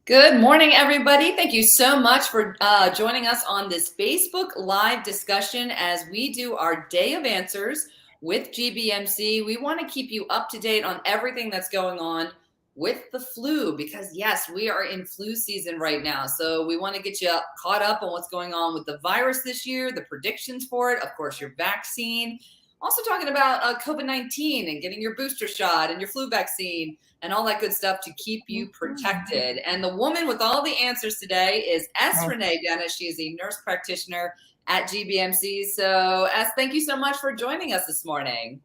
Good morning, everybody. Thank you so much for joining us on this Facebook Live discussion as we do our Day of Answers with GBMC. We want to keep you up to date on everything that's going on with the flu because, yes, we are in flu season right now. So we want to get you caught up on what's going on with the virus this year, the predictions for it, of course, your vaccine. Also talking about COVID-19 and getting your booster shot and your flu vaccine and all that good stuff to keep you protected. And the woman with all the answers today is S. Renee Dennis. She is a nurse practitioner at GBMC. So, S, thank you so much for joining us this morning.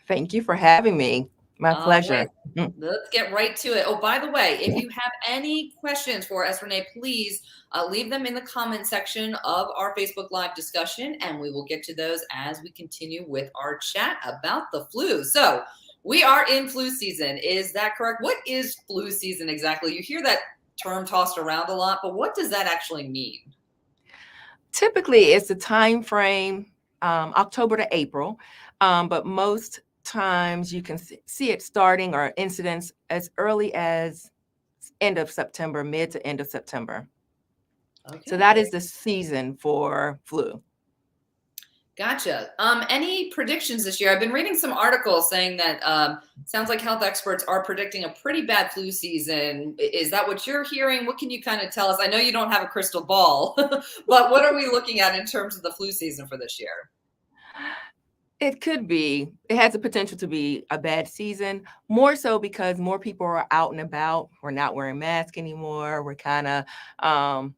Thank you for having me. My pleasure. Right. Let's get right to it. Oh, by the way, if you have any questions for S. Renee, please leave them in the comment section of our Facebook Live discussion, and we will get to those as we continue with our chat about the flu. So, we are in flu season. Is that correct? What is flu season exactly? You hear that term tossed around a lot, but what does that actually mean? Typically, it's a time frame, October to April, but most times you can see it starting or incidents as early as end of September, mid to end of September. Okay. So that is the season for flu. Gotcha. Any predictions this year? I've been reading some articles saying that sounds like health experts are predicting a pretty bad flu season. Is that what you're hearing? What can you kind of tell us? I know you don't have a crystal ball, but what are we looking at in terms of the flu season for this year? It could be. It has the potential to be a bad season, more so because more people are out and about. We're not wearing masks anymore. We're kind of,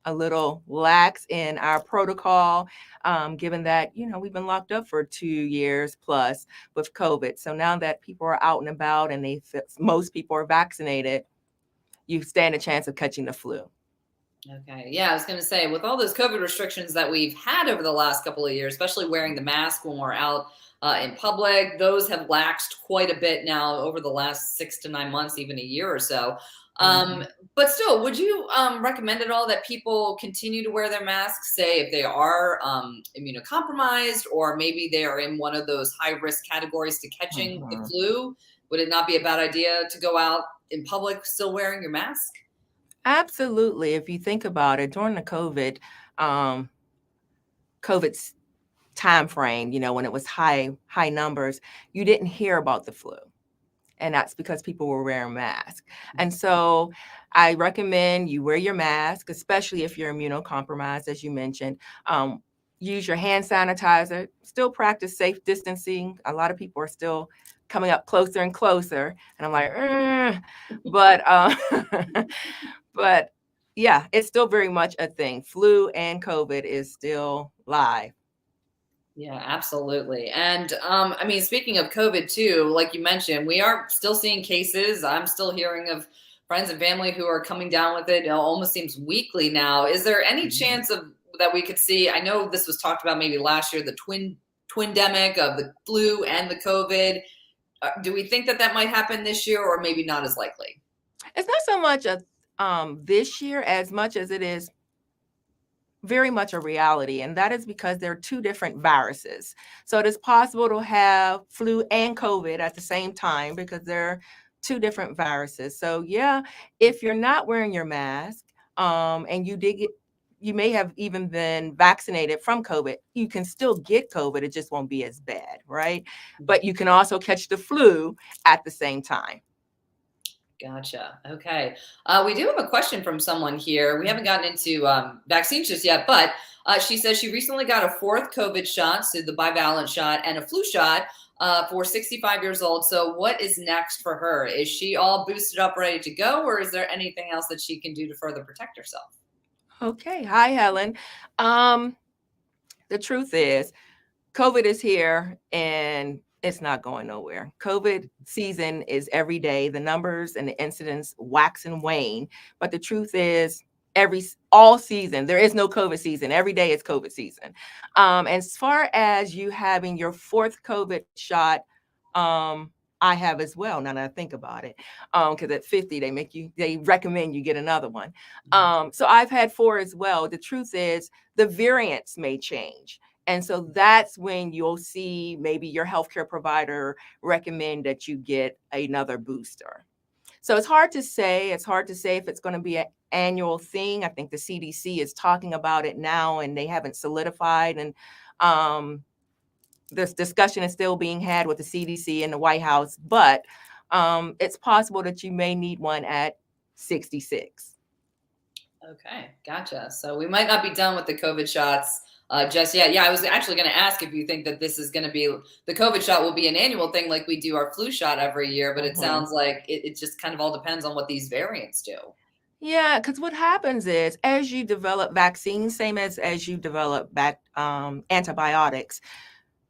a little lax in our protocol, given that, we've been locked up for 2 years plus with COVID. So now that people are out and about and most people are vaccinated, you stand a chance of catching the flu. Okay. Yeah, I was going to say, with all those COVID restrictions that we've had over the last couple of years, especially wearing the mask when we're out in public, those have laxed quite a bit now over the last 6 to 9 months, even a year or so. But still, would you recommend at all that people continue to wear their masks, say if they are immunocompromised or maybe they are in one of those high-risk categories to catching the flu? Would it not be a bad idea to go out in public still wearing your mask? Absolutely. If you think about it, during the COVID's time frame, when it was high numbers, you didn't hear about the flu. And that's because people were wearing masks. And so I recommend you wear your mask, especially if you're immunocompromised, as you mentioned. Use your hand sanitizer. Still practice safe distancing. A lot of people are still coming up closer and closer. And I'm like, but yeah, it's still very much a thing. Flu and COVID is still live. Yeah, absolutely. And speaking of COVID too, like you mentioned, we are still seeing cases. I'm still hearing of friends and family who are coming down with it. It almost seems weekly now. Is there any chance of that we could see? I know this was talked about maybe last year, the twindemic of the flu and the COVID. Do we think that might happen this year, or maybe not as likely? It's not so much this year as much as it is very much a reality, and that is because there are two different viruses. So it is possible to have flu and COVID at the same time because they're two different viruses. So yeah, if you're not wearing your mask, and you may have even been vaccinated from COVID, you can still get COVID. It just won't be as bad, right? But you can also catch the flu at the same time. Gotcha. Okay. We do have a question from someone here. We haven't gotten into vaccines just yet, but she says she recently got a 4th COVID shot, so the bivalent shot, and a flu shot for 65 years old. So what is next for her? Is she all boosted up, ready to go, or is there anything else that she can do to further protect herself? Okay. Hi, Helen. The truth is, COVID is here and it's not going nowhere. COVID season is every day. The numbers and the incidents wax and wane. But the truth is, all season, there is no COVID season. Every day is COVID season. As far as you having your 4th COVID shot, I have as well. Now that I think about it, because at 50 they recommend you get another one. So I've had 4 as well. The truth is, the variants may change. And so that's when you'll see maybe your healthcare provider recommend that you get another booster. So it's hard to say. It's hard to say if it's going to be an annual thing. I think the CDC is talking about it now, and they haven't solidified. And this discussion is still being had with the CDC and the White House, but it's possible that you may need one at 66. Okay, gotcha. So we might not be done with the COVID shots just yet. Yeah, I was actually going to ask if you think that this is going to be the COVID shot will be an annual thing like we do our flu shot every year, but it sounds like it just kind of all depends on what these variants do. Yeah, because what happens is as you develop vaccines, same as you develop antibiotics,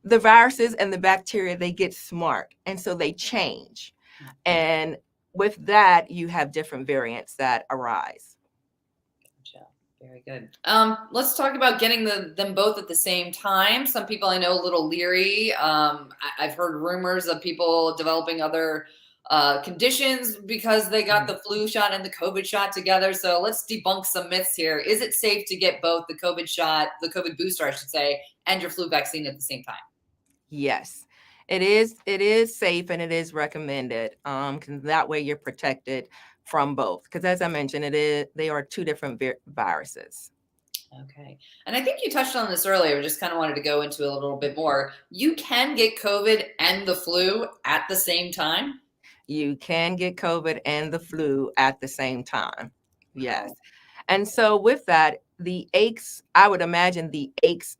the viruses and the bacteria, they get smart, and so they change. And with that, you have different variants that arise. Gotcha. Very good. Let's talk about getting them both at the same time. Some people I know a little leery. I've heard rumors of people developing other conditions because they got the flu shot and the COVID shot together. So let's debunk some myths here. Is it safe to get both the COVID shot, the COVID booster, I should say, and your flu vaccine at the same time? Yes, it is. It is safe and it is recommended. 'Cause that way you're protected from both. Because as I mentioned, they are two different viruses. Okay. And I think you touched on this earlier. We just kind of wanted to go into it a little bit more. You can get COVID and the flu at the same time. You can get COVID and the flu at the same time. Yes. And so with that, the aches, I would imagine the aches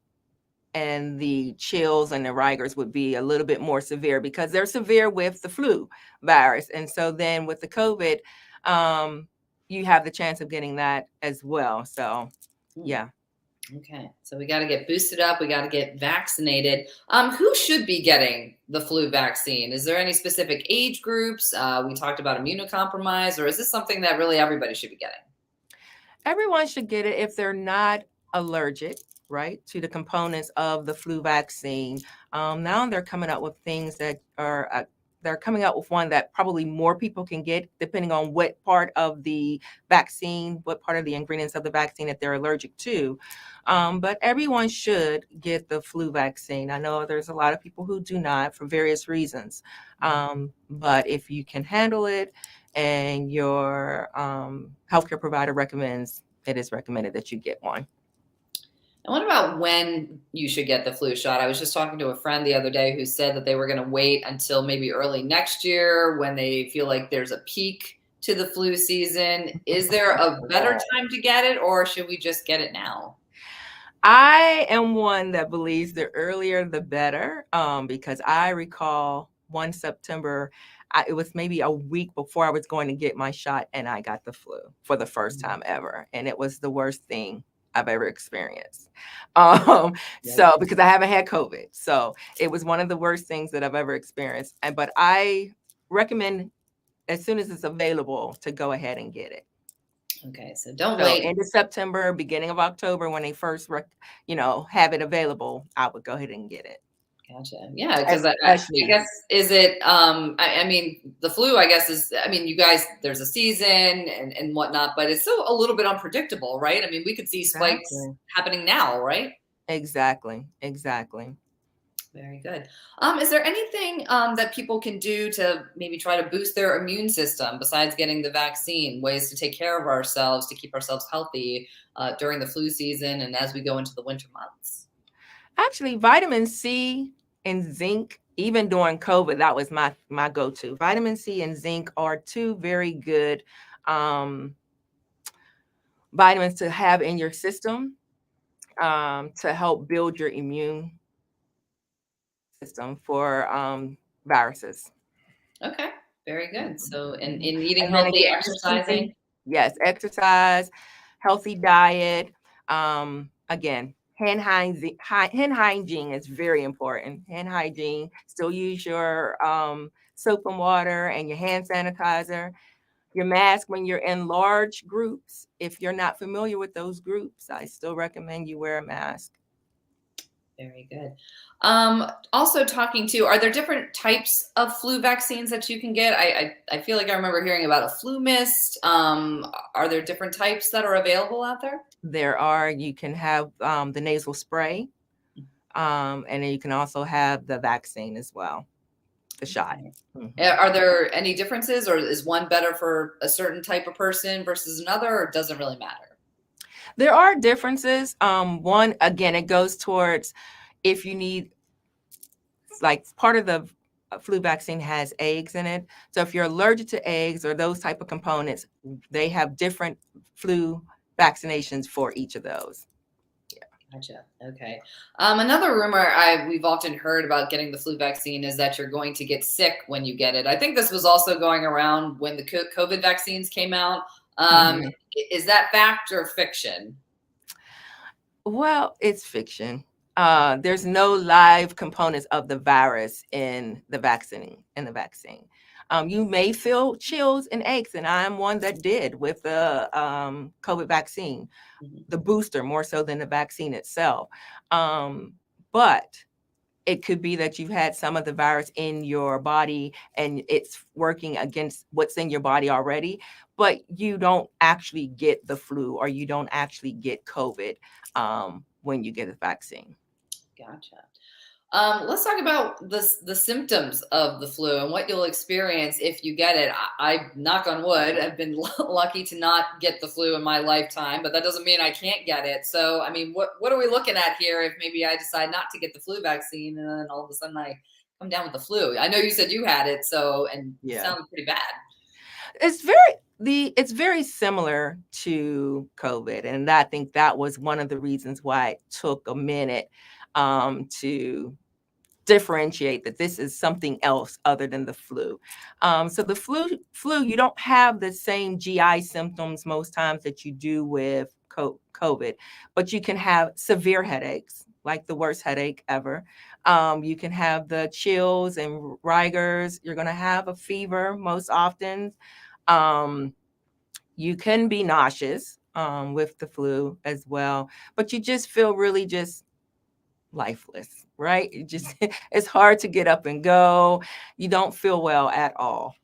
and the chills and the rigors would be a little bit more severe because they're severe with the flu virus. And so then with the COVID, you have the chance of getting that as well. So, yeah. Okay. So we got to get boosted up. We got to get vaccinated. Who should be getting the flu vaccine? Is there any specific age groups? We talked about immunocompromised, or is this something that really everybody should be getting? Everyone should get it if they're not allergic, right, to the components of the flu vaccine. Now they're coming up with things that are, they're coming up with one that probably more people can get depending on what part of the vaccine, what part of the ingredients of the vaccine that they're allergic to. But everyone should get the flu vaccine. I know there's a lot of people who do not for various reasons. But if you can handle it and your healthcare provider recommends, it is recommended that you get one. And what about when you should get the flu shot? I was just talking to a friend the other day who said that they were going to wait until maybe early next year when they feel like there's a peak to the flu season. Is there a better time to get it, or should we just get it now? I am one that believes the earlier the better, because I recall one September, it was maybe a week before I was going to get my shot, and I got the flu for the first time ever, and it was the worst thing I've ever experienced. So because I haven't had COVID, so it was one of the worst things that I've ever experienced. But I recommend as soon as it's available to go ahead and get it. Okay, so don't wait. End of September, beginning of October, when they first, have it available, I would go ahead and get it. Gotcha. Yeah, because I guess is it? I mean, the flu. I guess is. I mean, you guys. There's a season and whatnot, but it's still a little bit unpredictable, right? I mean, we could see spikes happening now, right? Exactly. Very good. Is there anything that people can do to maybe try to boost their immune system besides getting the vaccine? Ways to take care of ourselves, to keep ourselves healthy during the flu season and as we go into the winter months? Actually, vitamin C and zinc, even during COVID, that was my go-to. Vitamin C and zinc are two very good vitamins to have in your system to help build your immune system for viruses. Okay, very good. So, in eating healthy, exercising. Yes, exercise, healthy diet. Again, hand hygiene is very important. Hand hygiene. Still use your soap and water and your hand sanitizer. Your mask when you're in large groups. If you're not familiar with those groups, I still recommend you wear a mask. Very good. Also are there different types of flu vaccines that you can get? I feel like I remember hearing about a flu mist. Are there different types that are available out there? There are. You can have the nasal spray, and then you can also have the vaccine as well. the shot. Okay. Mhm. Are there any differences, or is one better for a certain type of person versus another, or it doesn't really matter? There are differences. One, again, it goes towards if you need, like, part of the flu vaccine has eggs in it. So if you're allergic to eggs or those type of components, they have different flu vaccinations for each of those. Gotcha. Okay. Another rumor we've often heard about getting the flu vaccine is that you're going to get sick when you get it. I think this was also going around when the COVID vaccines came out. Mhm. Is that fact or fiction? Well, it's fiction. There's no live components of the virus in the vaccine. You may feel chills and aches, and I'm one that did with the COVID vaccine, Mhm. the booster more so than the vaccine itself. But it could be that you've had some of the virus in your body and it's working against what's in your body already, but you don't actually get the flu or you don't actually get COVID when you get a vaccine. Gotcha. Let's talk about the symptoms of the flu and what you'll experience if you get it. I knock on wood, I've been lucky to not get the flu in my lifetime, but that doesn't mean I can't get it. So, I mean, what are we looking at here if maybe I decide not to get the flu vaccine and then all of a sudden I come down with the flu? I know you said you had it, so, and it Yeah. sounded pretty bad. It's very similar to COVID, and I think that was one of the reasons why it took a minute to differentiate that this is something else other than the flu. So the flu, you don't have the same GI symptoms most times that you do with COVID, but you can have severe headaches, like the worst headache ever. You can have the chills and rigors. You're going to have a fever most often. Um, you can be nauseous with the flu as well, but you just feel really just lifeless, right? It just it's hard to get up and go. You don't feel well at all.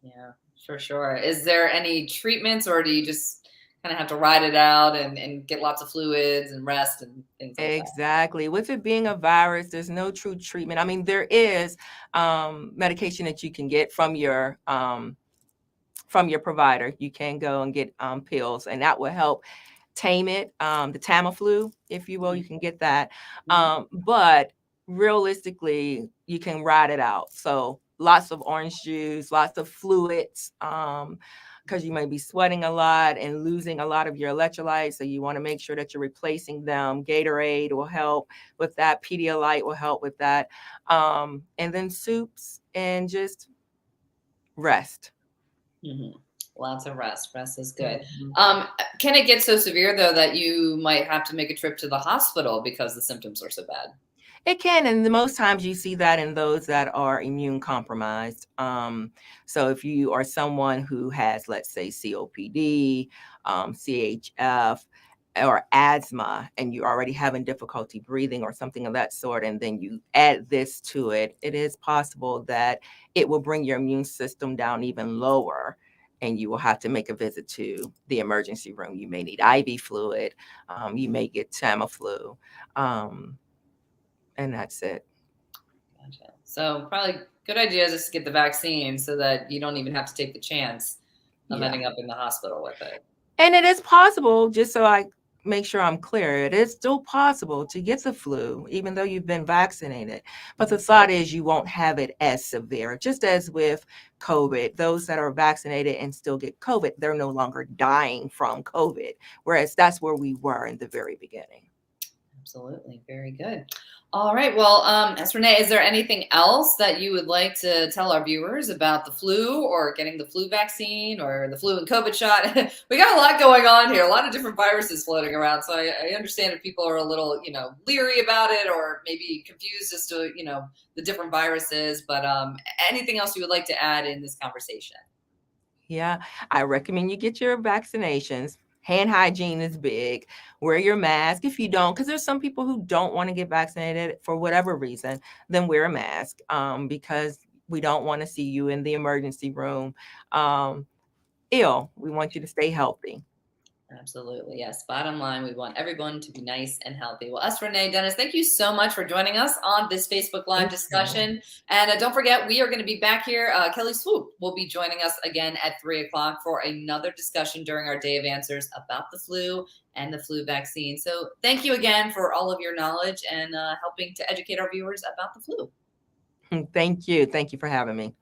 Yeah, for sure. Is there any treatments, or do you just kind of have to ride it out and get lots of fluids and rest and things like that? Exactly. With it being a virus, there's no true treatment. I mean, there is medication that you can get from your provider. You can go and get pills, and that will help tame it. The Tamiflu, if you will, you can get that. Mhm. But realistically, you can ride it out. So lots of orange juice, lots of fluids, because you may be sweating a lot and losing a lot of your electrolytes. So you want to make sure that you're replacing them. Gatorade will help with that. Pedialyte will help with that. And then soups and just rest. Mhm. Lots of rest. Rest is good. Mhm. Can it get so severe though that you might have to make a trip to the hospital because the symptoms are so bad? It can, and the most times you see that in those that are immune compromised. So if you are someone who has, let's say, COPD, CHF, or asthma, and you're already having difficulty breathing or something of that sort, and then you add this to it, it is possible that it will bring your immune system down even lower. And you will have to make a visit to the emergency room. You may need IV fluid. You may get Tamiflu. Um, and that's it. Gotcha. So probably good idea is just to get the vaccine so that you don't even have to take the chance of Yeah. ending up in the hospital with it. And it is possible, just so I make sure I'm clear, it is still possible to get the flu, even though you've been vaccinated. But the Mhm. thought is you won't have it as severe, just as with COVID. Those that are vaccinated and still get COVID, they're no longer dying from COVID, whereas that's where we were in the very beginning. Absolutely. Very good. All right. Well, as Renee, is there anything else that you would like to tell our viewers about the flu or getting the flu vaccine or the flu and COVID shot? We got a lot going on here, a lot of different viruses floating around. So I understand if people are a little, leery about it or maybe confused as to, the different viruses. But anything else you would like to add in this conversation? Yeah, I recommend you get your vaccinations. Hand hygiene is big. Wear your mask. If you don't, because there's some people who don't want to get vaccinated for whatever reason, then wear a mask because we don't want to see you in the emergency room ill. We want you to stay healthy. Absolutely. Yes. Bottom line, we want everyone to be nice and healthy. Well, us, Renee, Dennis, thank you so much for joining us on this Facebook Live Thank you. discussion. And don't forget, we are going to be back here. Kelly Swoop will be joining us again at 3 o'clock for another discussion during our Day of Answers about the flu and the flu vaccine. So thank you again for all of your knowledge and helping to educate our viewers about the flu. Thank you. Thank you for having me.